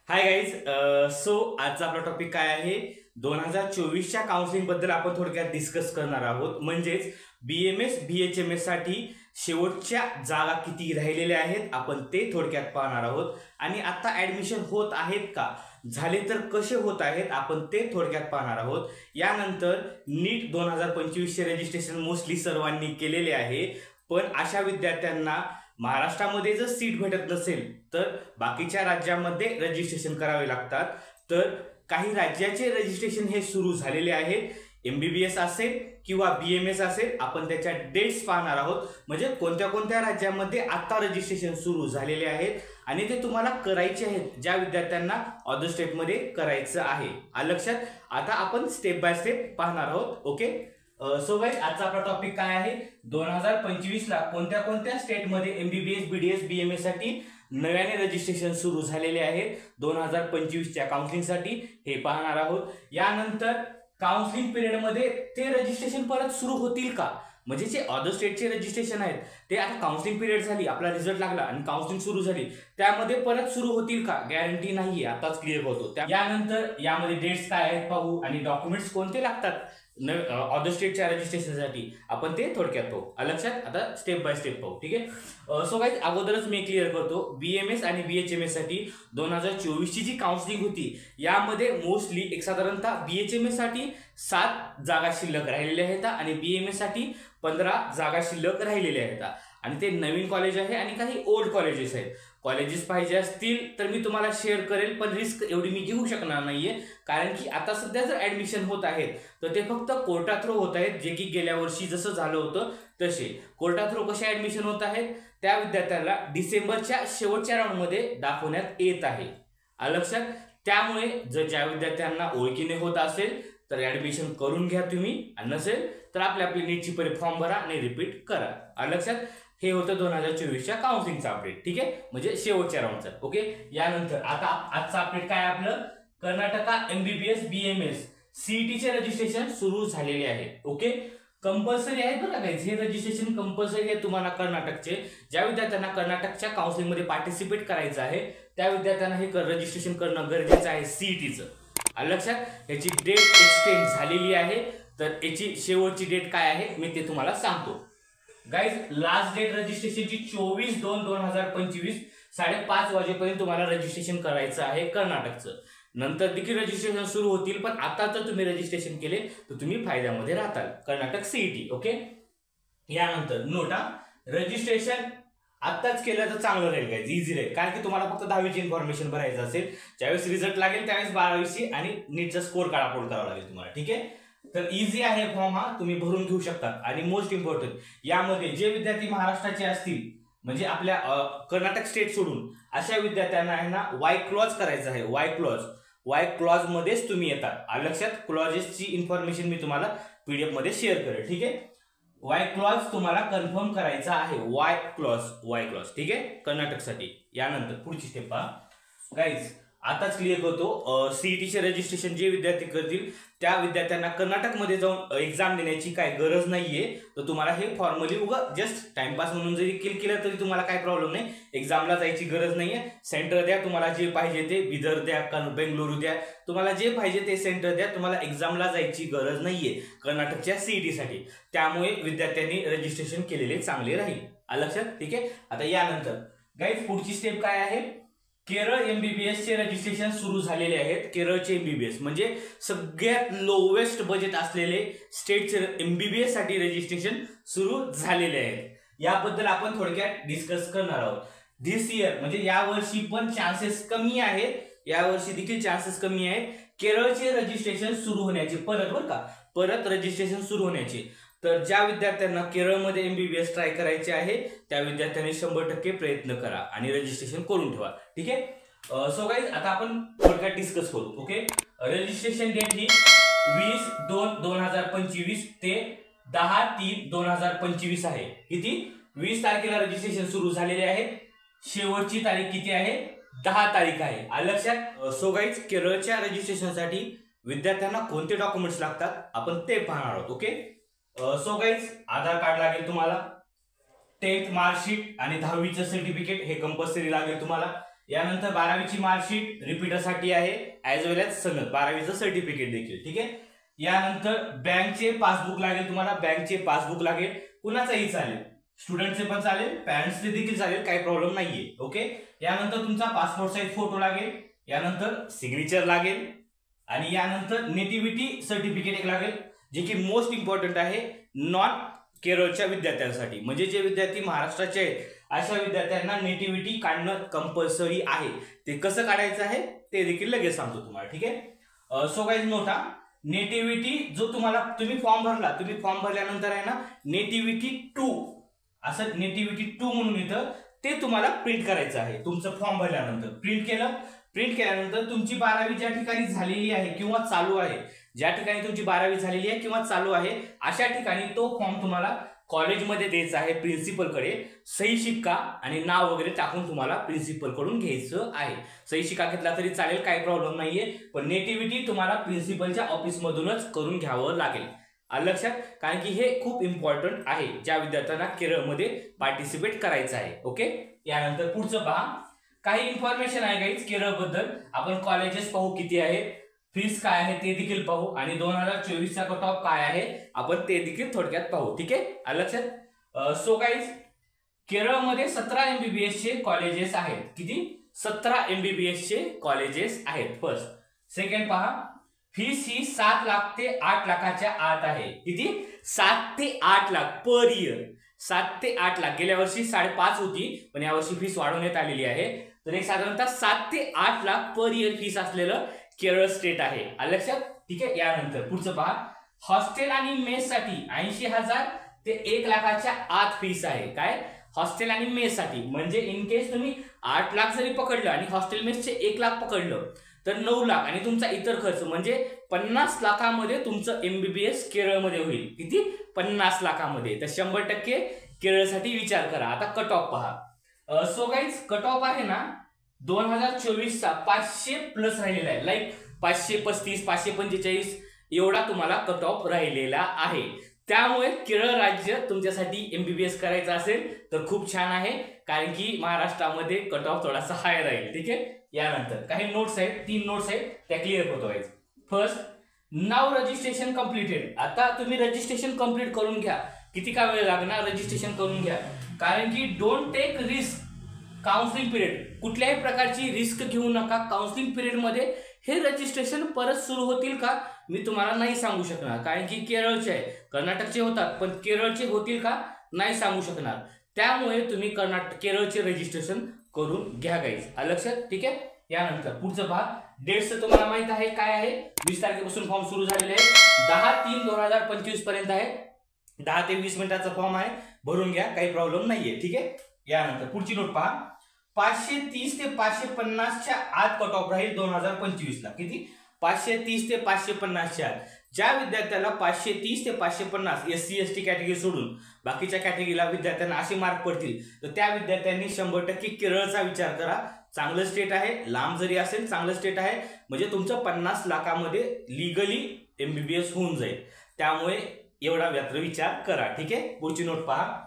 Hi guys. So आजचा आपला topic काय आहे? 2024च्या काउन्सिलिंग बद्दल आपण थोडक्यात डिस्कस करणार आहोत. म्हणजेच BMS BHMS साठी शेवटच्या जागा किती राहिलेल्या आहेत आपण ते थोडक्यात पाहणार आहोत. आणि आता ऍडमिशन होत आहेत का, झाले तर कसे होत आहेत आपण ते थोडक्यात पाहणार आहोत. यानंतर नीट 2025 चे रजिस्ट्रेशन मोस्टली सर्वांनी केलेले आहे, पण अशा विद्यार्थ्यांना महाराष्ट्रामध्ये जर सीट भेटत नसेल तर बाकीच्या राज्यामध्ये रजिस्ट्रेशन करावे लागतात. तर काही राज्याचे रजिस्ट्रेशन हे सुरू झालेले आहेत. MBBS असेल किंवा BMS असेल, आपण त्याच्या डेट्स पाहणार आहोत. म्हणजे कोणत्या कोणत्या राज्यामध्ये आता रजिस्ट्रेशन सुरू झालेले आहेत आणि ते तुम्हाला करायचे आहेत, ज्या विद्यार्थ्यांना अदर स्टेटमध्ये करायचं आहे. लक्षात. आता आपण स्टेप बाय स्टेप पाहणार आहोत. ओके. सो गाइस, आजचा आपला टॉपिक काय आहे? 2025 ला कोणत्या कोणत्या स्टेटमध्ये MBBS BDS BMS साठी नव्याने रजिस्ट्रेशन सुरू झालेले आहेत 2025 च्या काउन्सिलिंग साठी हे पाहणार आहोत. यानंतर काउन्सिलिंग पिरियड मध्ये ते रजिस्ट्रेशन परत सुरू होतील का, म्हणजे जे अदर स्टेटचे रजिस्ट्रेशन आहेत ते आता काउन्सिलिंग पिरियड झाली, आपला रिझल्ट लागला आणि काउन्सिलिंग सुरू झाली, त्यामध्ये परत सुरू होतील का, गॅरंटी नाहीये, आताच क्लिअर होतो. यानंतर यामध्ये डेट्स काय आहेत पाहू आणि डॉक्युमेंट्स कोणते लागतात अदर स्टेटच्या रजिस्ट्रेशनसाठी आपण ते थोडक्यात पाहू. लक्षात. आता स्टेप बाय स्टेप पाहू. ठीक आहे. सो गाइस, अगोदरच मी क्लिअर करतो, BMS आणि BHMS साठी 2024 ची जी काउन्सिलिंग होती यामध्ये मोस्टली एक साधारणतः BHMS साठी 7 जागा शिल्लक राहिलेल्या आहेत आणि BMS साठी 15 जागा शिल्लक राहिलेल्या आहेत. आणि ते नवीन कॉलेज आहे आणि काही ओल्ड कॉलेजेस आहेत. कॉलेजेस पाहिजे असतील तर मी तुम्हाला शेअर करेल, पण रिस्क एवढी मी घेऊ शकणार नाहीये, कारण की आता सध्या जर ऍडमिशन होत आहेत तर ते फक्त कोर्टा थ्रू होत आहेत, जे की गेल्या वर्षी जसं झालं होतं तसे. कोर्टा थ्रू कसे ऍडमिशन होत आहेत त्या विद्यार्थ्यांना डिसेंबरच्या शेवटच्या राऊंडमध्ये दाखवण्यात येत आहे. लक्षात. त्यामुळे जर ज्या विद्यार्थ्यांना ओळखीने होत असेल तर ऍडमिशन करून घ्या तुम्ही, आणि नसेल तर आपली नीटची फॉर्म भरा आणि रिपीट करा. लक्षात. हे होतं 2024च्या काउन्सिलिंगचा अपडेट. ठीक आहे, म्हणजे शेवटच्या राऊंडचा. ओके. यानंतर आता आजचा अपडेट काय आपलं? कर्नाटका MBBS BMS CET चे रजिस्ट्रेशन सुरू झालेले आहे. ओके. कंपल्सरी आहे बरं गाइस, हे रजिस्ट्रेशन कंपल्सरी आहे तुम्हाला कर्नाटकचे. ज्या विद्यार्थ्यांना कर्नाटकच्या काउन्सिलिंग मध्ये पार्टिसिपेट करायचं आहे त्या विद्यार्थ्यांना हे रजिस्ट्रेशन करणं गरजेचं आहे CETचं. लक्षात. याची डेट एक्सटेंड झालेली आहे, तर याची शेवटची डेट काय आहे मी ते तुम्हाला सांगतो. गाइज, लास्ट डेट रजिस्ट्रेशनची 24/2/2025 5:30 वाजेपर्यंत तुम्हाला रजिस्ट्रेशन करायचं आहे कर्नाटकचं. नंतर देखील रजिस्ट्रेशन सुरू होतील, पण आता जर तुम्ही रजिस्ट्रेशन केले तर तुम्ही फायद्यामध्ये राहताल. कर्नाटक CET. ओके. यानंतर नोटा, रजिस्ट्रेशन आत्ताच केलं तर चांगलं राहील गाइज, इझी राहील, कारण की तुम्हाला फक्त 10वीची इन्फॉर्मेशन भरायचं असेल. ज्यावेळेस रिझल्ट लागेल त्यावेळेस 12वीची आणि नीटचा स्कोर कार्ड अपलोड करावा लागेल तुम्हाला. ठीक आहे. तर इझी आहे फॉर्म, हा तुम्ही भरून घेऊ शकता. आणि मोस्ट इम्पॉर्टंट, यामध्ये जे विद्यार्थी महाराष्ट्राचे असतील, म्हणजे आपल्या कर्नाटक स्टेट सोडून, अशा विद्यार्थ्यांना आहे ना वाय क्लॉज करायचं आहे. वाय क्लॉज मध्येच तुम्ही येतात. लक्षात. क्लॉजेसची इन्फॉर्मेशन मी तुम्हाला PDF मध्ये शेअर करेल. ठीक आहे. वाय क्लॉज तुम्हाला कन्फर्म करायचा आहे. Y clause. ठीक आहे, कर्नाटकसाठी. यानंतर पुढची स्टेप पहा गाइज. आताच क्लिअर करतो, CETचे रजिस्ट्रेशन जे विद्यार्थी करतील त्या विद्यार्थ्यांना कर्नाटकमध्ये जाऊन एक्झाम देण्याची काय गरज नाहीये. तर तुम्हाला हे फॉर्मली जस्ट टाइमपास म्हणून जरी केलं तरी तुम्हाला काय प्रॉब्लेम नाही. एक्झामला जायची गरज नाहीये. सेंटर द्या, तुम्हाला जे पाहिजे ते, बिदर द्या, बेंगलुरू द्या, तुम्हाला जे पाहिजे ते सेंटर द्या. तुम्हाला एक्झामला जायची गरज नाहीये कर्नाटकच्या CET साठी. त्यामुळे विद्यार्थ्यांनी रजिस्ट्रेशन केलेले चांगले राहील. लक्षात. ठीक आहे. आता यानंतर गाइस, पुढची स्टेप काय आहे? केरळ MBBS चे रजिस्ट्रेशन सुरू झालेले आहेत. केरळचे MBBS म्हणजे सगळ्यात लोवेस्ट बजेट असलेले स्टेटचे MBBS साठी रजिस्ट्रेशन सुरू झालेले आहेत. याबद्दल आपण थोडक्यात डिस्कस करणार आहोत. दिस इयर म्हणजे यावर्षी पण चान्सेस कमी आहेत, यावर्षी देखील चान्सेस कमी आहेत केरळचे रजिस्ट्रेशन सुरू होण्याचे. परत रजिस्ट्रेशन सुरू होण्याचे. तर ज्या विद्यार्थ्यांना केरळमध्ये MBBS ट्राय करायचे आहे त्या विद्यार्थ्यांनी 100% प्रयत्न करा आणि रजिस्ट्रेशन करून ठेवा. ठीक आहे. सो गाइज, आता आपण थोडक्यात डिस्कस करू. ओके. रजिस्ट्रेशन डेट ही 20/2/2025 ते 10/3/2025 आहे. किती? 20 तारखेला रजिस्ट्रेशन सुरू झालेले आहे. शेवटची तारीख किती आहे? 10 तारीख आहे. लक्षात. सो गाइज, केरळच्या रजिस्ट्रेशनसाठी विद्यार्थ्यांना कोणते डॉक्युमेंट्स लागतात आपण ते पाहणार आहोत. ओके. सो गाइज, आधार कार्ड लागेल तुम्हाला, 10th मार्कशीट आणि 10वीचं सर्टिफिकेट हे कंपल्सरी लागेल तुम्हाला. यानंतर 12वीची मार्कशीट रिपीटरसाठी आहे, ऍज वेल एज सनद 12वीचं सर्टिफिकेट देखील. ठीक आहे. यानंतर बँकचे पासबुक लागेल तुम्हाला, बँकचे पासबुक लागेल, कुणाचंही चालेल, स्टुडंटचे पण चालेल, पॅरेंट्सचे देखील चालेल, काही प्रॉब्लेम नाहीये. ओके. यानंतर तुमचा पासपोर्ट साईज फोटो लागेल, यानंतर सिग्नेचर लागेल आणि यानंतर नेटिव्हिटी सर्टिफिकेट एक लागेल, जे की मोस्ट इम्पॉर्टंट आहे नॉन केरळच्या विद्यार्थ्यांसाठी. म्हणजे जे विद्यार्थी महाराष्ट्राचे आहेत अशा विद्यार्थ्यांना नेटिव्हिटी काढणं कंपल्सरी आहे. ते कसं काढायचं आहे ते देखील लगेच सांगतो तुम्हाला. ठीक आहे. सो गाईज नोटा, नेटिव्हिटी जो तुम्ही फॉर्म भरला, तुम्ही फॉर्म भरल्यानंतर आहे ना नेटिव्हिटी 2 असं नेटिव्हिटी 2 म्हणून येतं, ते तुम्हाला प्रिंट करायचं आहे. तुमचं फॉर्म भरल्यानंतर प्रिंट केल्यानंतर तुमची 12वी ज्या ठिकाणी झालेली आहे किंवा चालू आहे, ज्या ठिकाणी तुमची 12वी झालेली आहे किंवा चालू आहे अशा ठिकाणी तो फॉर्म तुम्हाला कॉलेजमध्ये द्यायचा आहे, प्रिन्सिपलकडे सही शिक्का आणि नाव वगैरे टाकून तुम्हाला प्रिन्सिपल कडून घ्यायचं आहे. सही शिक्का घेतला तरी चालेल, काही प्रॉब्लेम नाहीये, पण नेटिव्हिटी तुम्हाला प्रिन्सिपलच्या ऑफिस मधूनच करून घ्यावं लागेल. लक्षात, कारण की हे खूप इम्पॉर्टंट आहे ज्या विद्यार्थ्यांना केरळमध्ये पार्टिसिपेट करायचं आहे. ओके. यानंतर पुढचं पहा, काही इन्फॉर्मेशन आहे गाईज केरळबद्दल. आपण कॉलेजेस पाहू किती आहे, फीस काय आहे ते देखील पाहू आणि 2024 चा कट ऑफ काय आहे आपण ते देखील थोडक्यात पाहू. ठीक आहे. लक्षात. सो गाईज, केरळमध्ये 17 MBBS चे कॉलेजेस आहेत. किती? 17 MBBS चे कॉलेजेस आहेत. फर्स्ट. सेकंड पहा, फीस ही 7 लाख ते 8 लाखाच्या आत आहे. किती? 7 ते 8 लाख पर इयर. 7 ते 8 लाख. गेल्या वर्षी 5.5 होती, पण यावर्षी फीस वाढवण्यात आलेली आहे. तर एक साधारणतः 7 ते 8 लाख पर इयर फीस असलेलं केरळ स्टेट आहे. लक्षात. ठीक आहे. यानंतर पुढचं पहा, हॉस्टेल आणि मेस साठी 80,000 ते 1 लाखाच्या आत फीस आहे. काय? हॉस्टेल आणि मेस साठी. म्हणजे इन केस तुम्ही 8 लाख जरी पकडलं आणि हॉस्टेल मेसचे 1 लाख पकडलं तर 9 लाख आणि तुमचा इतर खर्च म्हणजे 50 लाखामध्ये तुमचं MBBS केरळमध्ये होईल. किती? 50 लाखामध्ये. तर 100% केरळसाठी विचार करा. आता कट ऑफ पहा. सो गाईज, कट ऑफ आहे ना 2024 चा 500 प्लस राहिलेला आहे. लाईक 535 545 एवढा तुम्हाला कट ऑफ राहिलेला आहे. त्यामुळे केरळ राज्य तुमच्यासाठी MBBS करायचं असेल तर खूप छान आहे, कारण की महाराष्ट्रामध्ये कट ऑफ थोडासा हाय राहील. ठीक आहे. यानंतर काही नोट्स आहेत, 3 नोट्स आहेत, त्या क्लिअर करतो. फर्स्ट, नाव रजिस्ट्रेशन कम्प्लिटेड. आता तुम्ही रजिस्ट्रेशन कम्प्लीट करून घ्या. किती का वेळ लागणार? रजिस्ट्रेशन करून घ्या, कारण की don't take risk counselling period. कुठल्याही प्रकारची रिस्क घेऊ नका काउन्सिलिंग पिरियड मध्ये. हे रजिस्ट्रेशन परत सुरू होतील का मी तुम्हाला नाही सांगू शकणार, कारण की केरळचे आहे. कर्नाटकचे होतात पण केरळचे होतील का नाही सांगू शकणार. त्यामुळे तुम्ही केरळचे रजिस्ट्रेशन करून घ्या गाईज. लक्षात. ठीक आहे. यानंतर पुढचं पहा, डेट्स तुम्हाला माहित आहे काय आहे. 20 तारखेपासून फॉर्म सुरू झालेले आहे. 10/3/2025 पर्यंत आहे. 10 ते 20 मिनिटाचा फॉर्म आहे, भरून घ्या, काही प्रॉब्लेम नाहीये. ठीक आहे. यानंतर पुढची नोट पहा, 530 ते 550 च्या आत कट ऑफ राहील 2025 ला. किती? 530 ते 550 च्या आत. ज्या विद्यार्थ्याला 530 ते 550 SC ST कॅटेगरी सोडून बाकीच्या कॅटेगरीला विद्यार्थ्यांना असे मार्क पडतील तर त्या विद्यार्थ्यांनी 100% केरळचा विचार करा. चांगलं स्टेट आहे, लांब जरी असेल चांगलं स्टेट आहे, म्हणजे तुमचं 50 लाखामध्ये लिगली MBBS होऊन जाईल. त्यामुळे एवढा विचार करा. ठीक आहे. पुढची नोट पहा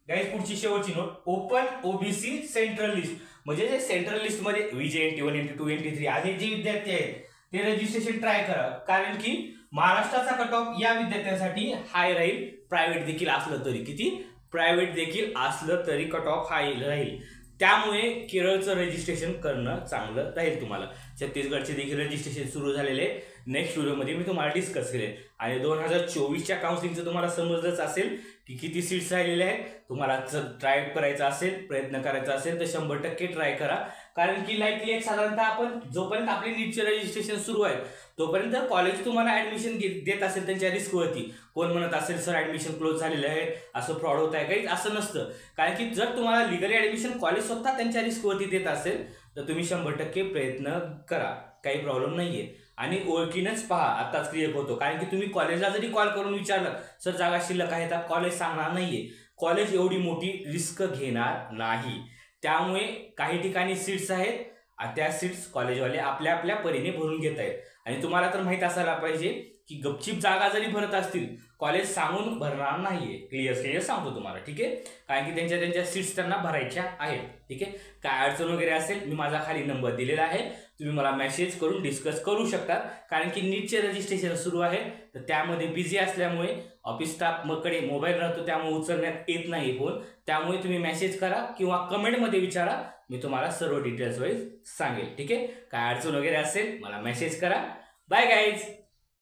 गाईज, पुढची शेवटची note, open OBC central list. म्हणजे जे सेंट्रल लिस्ट मध्ये VJNT 1NT 2NT 3 आधी जे विद्यार्थी आहेत ते रजिस्ट्रेशन ट्राय करा, कारण की महाराष्ट्राचा कट ऑफ या विद्यार्थ्यांसाठी हाय राहील. प्रायव्हेट देखील असलं तरी. किती? प्रायव्हेट देखील असलं तरी कट ऑफ हाय राहील. त्यामुळे केरळचं रजिस्ट्रेशन करणं चांगलं राहील तुम्हाला. छत्तीसगडचे देखील रजिस्ट्रेशन सुरू झालेले नेक्स्ट व्हिडिओमध्ये मी तुम्हाला डिस्कस करेन. आणि 2024च्या काउन्सिलिंगचं तुम्हाला समजलंच असेल की किती सीट्स राहिलेले आहेत. तुम्हाला ट्राय करायचा असेल, प्रयत्न करायचा असेल तर 100% ट्राय करा, कारण की लाईकली एक साधारणतः आपण जोपर्यंत आपले नीटचे रजिस्ट्रेशन सुरू आहे तोपर्यंत कॉलेज तुम्हाला ऍडमिशन देत असेल त्यांच्या रिस्कवरती. कोण म्हणत असेल सर ऍडमिशन क्लोज झालेलं आहे, असं फ्रॉड होत आहे, काही असं नसतं. कारण की जर तुम्हाला लिगली ऍडमिशन कॉलेज स्वतः त्यांच्या रिस्कवरती देत असेल तर तुम्ही 100% प्रयत्न करा, काही प्रॉब्लेम नाहीये. आणि ओळखीनच पहा, आताच क्लिअर होतो. कारण की तुम्ही कॉलेजला जरी कॉल करून विचारलं सर जागा शिल्लक आहे तर कॉलेज सांगणार नाहीये. कॉलेज एवढी मोठी रिस्क घेणार नाही. त्यामुळे काही ठिकाणी सीट्स आहेत, त्या सीट्स कॉलेजवाले आपल्या आपल्या परीने भरून घेत आहेत. आणि तुम्हाला तर माहित असायला पाहिजे की गपचीप जागा जरी भरत असतील कॉलेज सांगून भरणार नाहीये, क्लिअर सांगतो तुम्हाला, ठीक आहे, कारण की त्यांच्या सीट्स त्यांना भरायच्या आहेत, ठीक आहे. काय अडचण वगैरे असेल मी माझा खाली नंबर दिलेला आहे, तुम्ही मला मेसेज करून डिस्कस करू शकता, कारण की नीटचे रजिस्ट्रेशन सुरू आहे तर त्यामध्ये बिझी असल्यामुळे ऑफिस स्टाफकडे मोबाईल राहतो त्यामुळे उचलण्यात येत नाही फोन, त्यामुळे तुम्ही मेसेज करा किंवा कमेंटमध्ये विचारा, मी तुम्हाला सर्व डिटेल्स वाईज सांगेल, ठीक आहे. काय अडचण वगैरे असेल मला मेसेज करा. Bye guys.